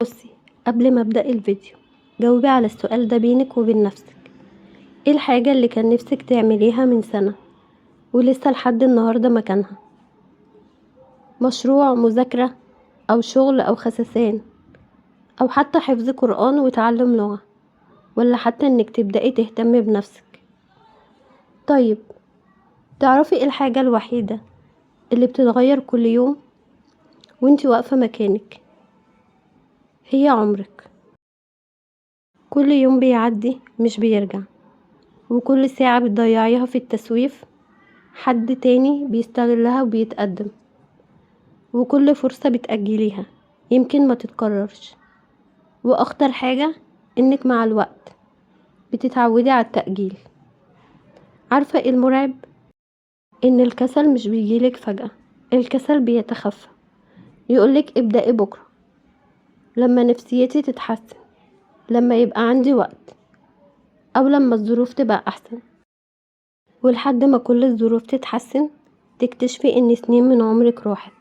بصي، قبل ما ابدأ الفيديو جاوبي على السؤال ده بينك وبين نفسك. ايه الحاجة اللي كان نفسك تعمليها من سنة ولسه لحد النهاردة مكانها؟ مشروع، مذاكرة، او شغل، او خسسان، او حتى حفظ قرآن وتعلم لغة، ولا حتى انك تبدأي تهتمي بنفسك. طيب، تعرفي ايه الحاجة الوحيدة اللي بتتغير كل يوم وانتي واقفة مكانك؟ هي عمرك. كل يوم بيعدي مش بيرجع، وكل ساعة بتضيعيها في التسويف حد تاني بيستغلها وبيتقدم، وكل فرصة بتأجليها يمكن ما تتكررش. واخطر حاجة انك مع الوقت بتتعودي على التأجيل. عارفة ايه المرعب؟ ان الكسل مش بيجيلك فجأة، الكسل بيتخفى، يقولك ابدأي بكرة، لما نفسيتي تتحسن، لما يبقى عندي وقت، او لما الظروف تبقى احسن. ولحد ما كل الظروف تتحسن تكتشفي ان سنين من عمرك راحت.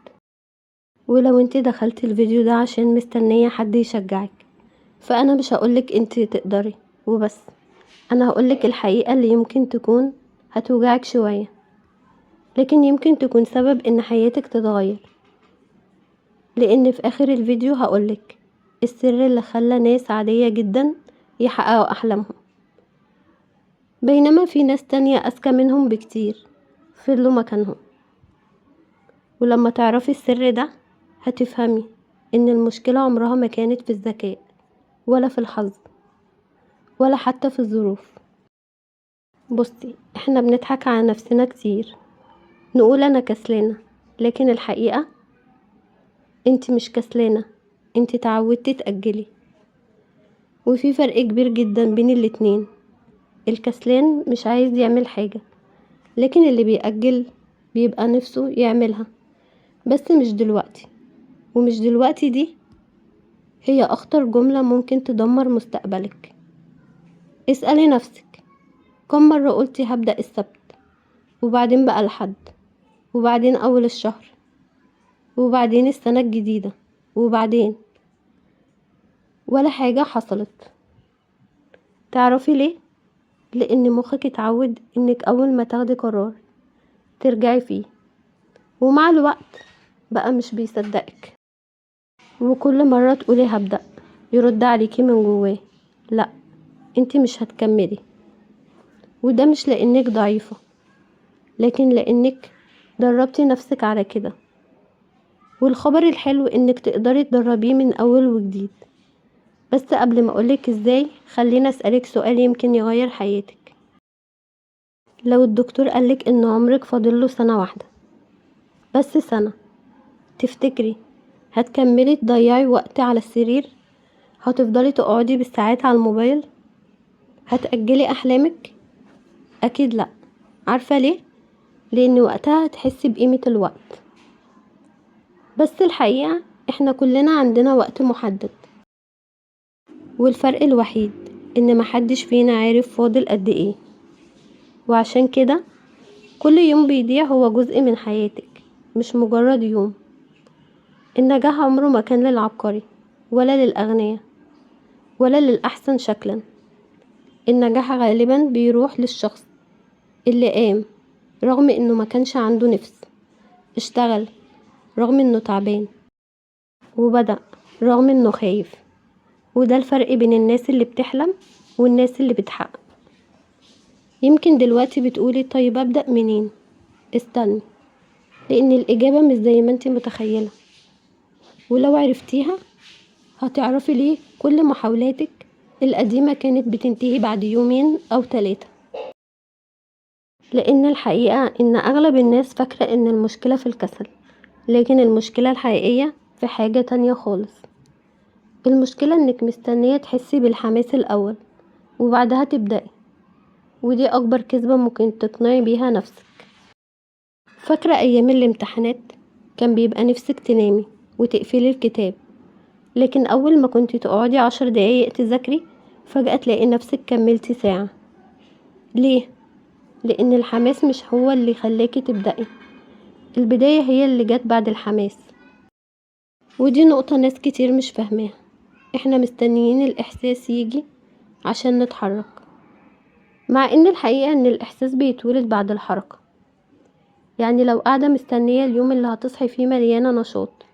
ولو انت دخلت الفيديو ده عشان مستنية حد يشجعك، فانا مش هقولك انت تقدري وبس، انا هقولك الحقيقة اللي يمكن تكون هتوجعك شوية، لكن يمكن تكون سبب ان حياتك تتغير. لان في اخر الفيديو هقولك السر اللي خلى ناس عادية جدا يحققوا احلامهم، بينما في ناس تانية اذكى منهم بكتير فضلوا مكانهم. ولما تعرفي السر ده هتفهمي ان المشكلة عمرها ما كانت في الذكاء، ولا في الحظ، ولا حتى في الظروف. بصي، احنا بنضحك على نفسنا كتير، نقول انا كسلانة، لكن الحقيقة انت مش كسلانة، انت تعودتي تأجلي. وفي فرق كبير جدا بين الاتنين. الكسلان مش عايز يعمل حاجة، لكن اللي بيأجل بيبقى نفسه يعملها، بس مش دلوقتي. ومش دلوقتي دي هي اخطر جملة ممكن تدمر مستقبلك. اسألي نفسك، كم مرة قلتي هبدأ السبت، وبعدين بقى الحد، وبعدين اول الشهر، وبعدين السنة الجديدة، وبعدين ولا حاجة حصلت؟ تعرفي ليه؟ لان مخك اتعود انك اول ما تاخدي قرار ترجعي فيه، ومع الوقت بقى مش بيصدقك. وكل مرة تقولي هبدأ يرد عليكي من جواه لا، انتي مش هتكملي. وده مش لانك ضعيفة، لكن لانك دربتي نفسك على كده. والخبر الحلو انك تقدري تدربيه من اول وجديد. بس قبل ما اقولك ازاي، خلينا اسألك سؤال يمكن يغير حياتك. لو الدكتور قالك ان عمرك فاضله سنة واحدة، بس سنة، تفتكري هتكملي تضيعي وقت على السرير؟ هتفضلي تقعدي بالساعات على الموبايل؟ هتأجلي احلامك؟ اكيد لا. عارفة ليه؟ لان وقتها هتحسي بقيمة الوقت. بس الحقيقة احنا كلنا عندنا وقت محدد، والفرق الوحيد ان محدش فينا عارف فاضل قد ايه. وعشان كده كل يوم بيضيع هو جزء من حياتك، مش مجرد يوم. النجاح عمره ما كان للعبقري، ولا للأغنياء، ولا للأحسن شكلا. النجاح غالبا بيروح للشخص اللي قام رغم انه ما كانش عنده نفس، اشتغل رغم انه تعبان، وبدأ رغم انه خايف. وده الفرق بين الناس اللي بتحلم والناس اللي بتحقق. يمكن دلوقتي بتقولي طيب أبدأ منين؟ استني، لأن الإجابة مش زي ما انتي متخيلة. ولو عرفتيها هتعرفي ليه كل محاولاتك القديمة كانت بتنتهي بعد يومين أو 3. لأن الحقيقة إن أغلب الناس فاكرة إن المشكلة في الكسل، لكن المشكلة الحقيقية في حاجة تانية خالص. المشكلة إنك مستنية تحسي بالحماس الأول وبعدها تبدأي، ودي أكبر كذبة ممكن تقنعي بيها نفسك. فاكرة أيام الامتحانات كان بيبقى نفسك تنامي وتقفلي الكتاب، لكن أول ما كنتي تقعدي 10 دقايق تذاكري فجأة تلاقي نفسك كملتي ساعة. ليه؟ لأن الحماس مش هو اللي خلاكي تبدأي، البداية هي اللي جت بعد الحماس. ودي نقطة ناس كتير مش فاهماها. احنا مستنيين الإحساس يجي عشان نتحرك، مع ان الحقيقة ان الإحساس بيتولد بعد الحركة. يعني لو قاعدة مستنية اليوم اللي هتصحي فيه مليانة نشاط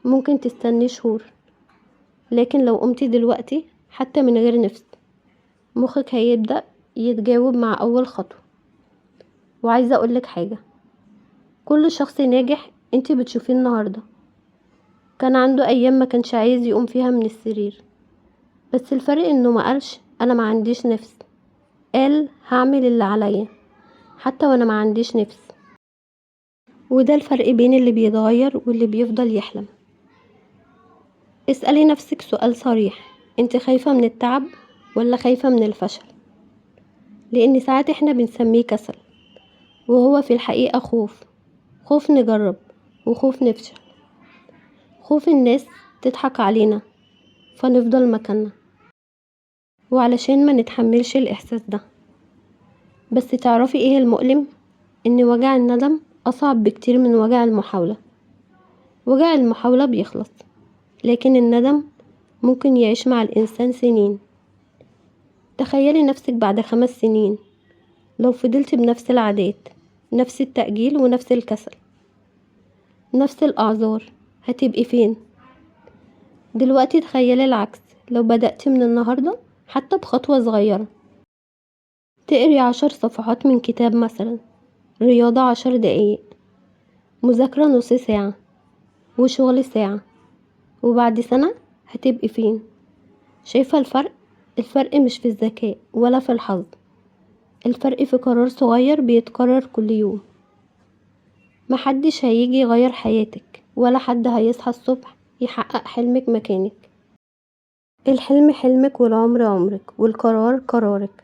ممكن تستني شهور، لكن لو قمتي دلوقتي حتى من غير نفس مخك هيبدأ يتجاوب مع أول خطوة. وعايزة أقولك حاجة، كل شخص ناجح انتي بتشوفيه النهاردة كان عنده أيام ما كانش عايز يقوم فيها من السرير، بس الفرق انه ما قالش أنا ما عنديش نفس، قال هعمل اللي عليا حتى وانا ما عنديش نفس. وده الفرق بين اللي بيتغير واللي بيفضل يحلم. اسألي نفسك سؤال صريح، انت خايفة من التعب ولا خايفة من الفشل؟ لان ساعات احنا بنسميه كسل وهو في الحقيقة خوف نجرب، وخوف نفشل، خوف الناس تضحك علينا فنفضل مكاننا، وعلشان ما نتحملش الإحساس ده. بس تعرفي ايه المؤلم؟ ان وجع الندم أصعب بكتير من وجع المحاولة. وجع المحاولة بيخلص، لكن الندم ممكن يعيش مع الإنسان سنين. تخيلي نفسك بعد 5 سنين لو فضلت بنفس العادات، نفس التأجيل ونفس الكسل، نفس الأعذار، هتبقي فين؟ دلوقتي تخيلي العكس، لو بدأت من النهاردة حتى بخطوة صغيرة، تقري 10 صفحات من كتاب مثلا، رياضة 10 دقايق، مذاكرة نص ساعة، وشغل ساعة، وبعد سنة هتبقي فين؟ شايفة الفرق؟ الفرق مش في الذكاء ولا في الحظ، الفرق في قرار صغير بيتكرر كل يوم. محدش هيجي يغير حياتك، ولا حد هيصحى الصبح يحقق حلمك مكانك. الحلم حلمك، والعمر عمرك، والقرار قرارك.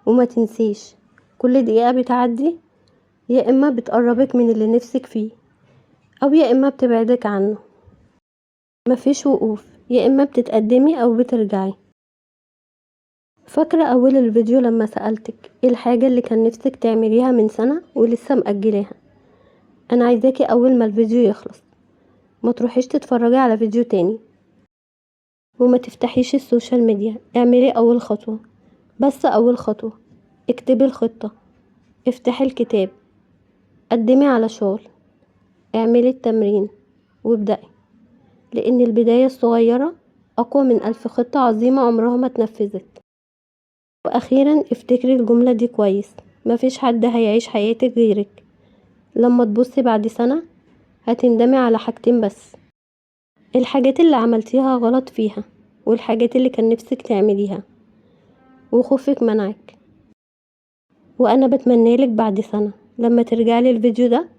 وما تنسيش، كل دقيقة بتعدي يا إما بتقربك من اللي نفسك فيه، أو يا إما بتبعدك عنه. مفيش وقوف، يا إما بتتقدمي أو بترجعي. فاكرة أول الفيديو لما سألتك ايه الحاجة اللي كان نفسك تعمليها من سنة ولسه مأجلاها؟ أنا عايزاكي أول ما الفيديو يخلص ما تروحيش تتفرجي على فيديو تاني، وما تفتحيش السوشيال ميديا، اعملي أول خطوة، بس أول خطوة. اكتبي الخطة، افتحي الكتاب، قدمي على شغل، اعملي التمرين، وابدأي. لأن البداية الصغيرة أقوى من 1000 خطة عظيمة عمرها ما اتنفذت. وأخيرا افتكري الجملة دي كويس، مفيش حد هيعيش حياتك غيرك. لما تبصي بعد سنة هتندمي على حاجتين بس، الحاجات اللي عملتيها غلط فيها، والحاجات اللي كان نفسك تعمليها وخوفك منعك. وأنا بتمنالك بعد سنة لما ترجعلي الفيديو ده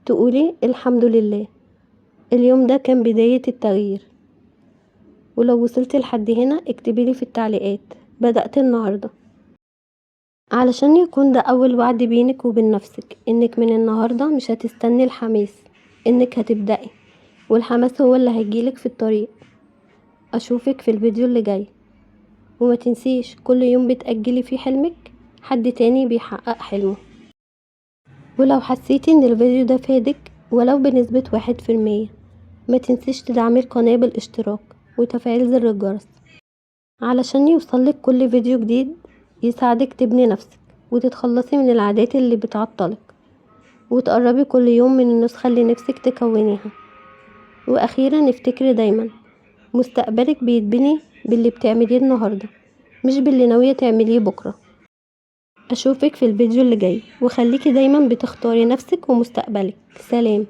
تقولي الحمد لله، اليوم ده كان بداية التغيير. ولو وصلتي لحد هنا اكتبيلي في التعليقات بدأت النهاردة، علشان يكون ده أول وعد بينك وبين نفسك إنك من النهاردة مش هتستني الحماس، إنك هتبدأي، والحماس هو اللي هيجيلك في الطريق. أشوفك في الفيديو اللي جاي، وما تنسيش كل يوم بتأجلي فيه حلمك حد تاني بيحقق حلمه. ولو حسيتي إن الفيديو ده فادك ولو بنسبة 1%، ما تنسيش تدعمي القناة بالاشتراك وتفعيل زر الجرس علشان يوصلك كل فيديو جديد يساعدك تبني نفسك وتتخلصي من العادات اللي بتعطلك، وتقربي كل يوم من النسخة اللي نفسك تكونيها. وأخيرا افتكري دايما، مستقبلك بيتبني باللي بتعمليه النهاردة، مش باللي ناوية تعمليه بكرة. أشوفك في الفيديو اللي جاي، وخليكي دايما بتختاري نفسك ومستقبلك. سلام.